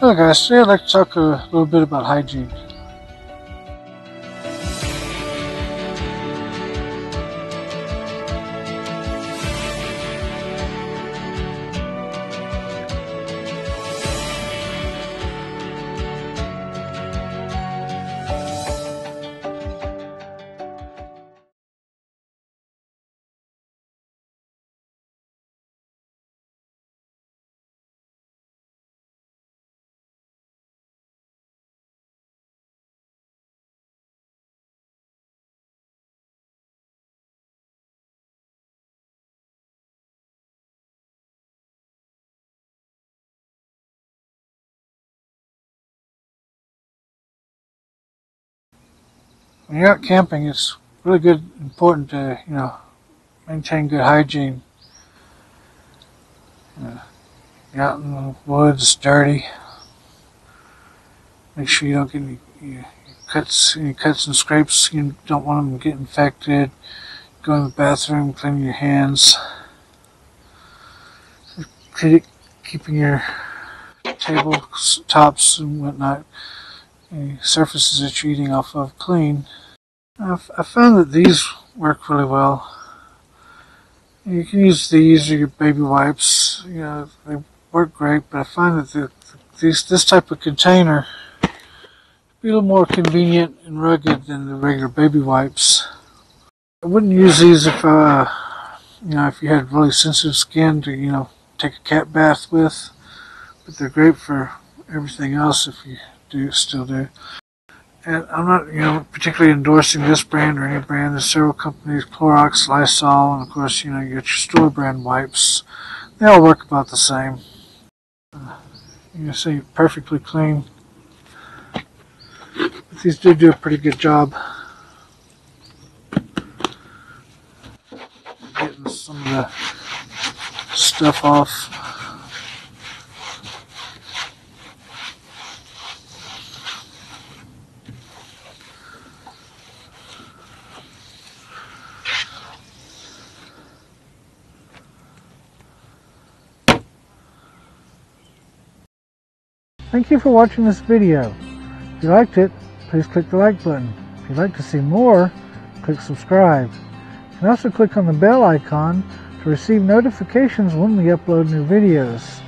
Hello guys, today I'd like to talk a little bit about hygiene. When you're out camping, it's really important to, maintain good hygiene. You're out in the woods, dirty. Make sure you don't get any cuts and scrapes. You don't want them to get infected. Go in the bathroom, clean your hands. Keeping your table tops and whatnot, any surfaces that you're eating off of, clean. I found that these work really well. You can use these or your baby wipes. They work great, but I find that this type of container be a little more convenient and rugged than the regular baby wipes. I wouldn't use these if if you had really sensitive skin to take a cat bath with, but they're great for everything else if you still do. And I'm not particularly endorsing this brand or any brand. There's several companies: Clorox, Lysol, and of course you get your store brand wipes. They all work about the same. You can see perfectly clean. But these do a pretty good job getting some of the stuff off. Thank you for watching this video. If you liked it, please click the like button. If you'd like to see more, click subscribe. You can also click on the bell icon to receive notifications when we upload new videos.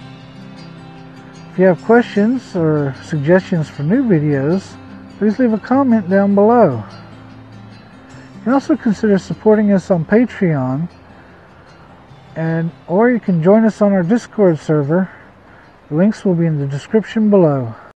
If you have questions or suggestions for new videos, please leave a comment down below. You can also consider supporting us on Patreon, or you can join us on our Discord server. The links will be in the description below.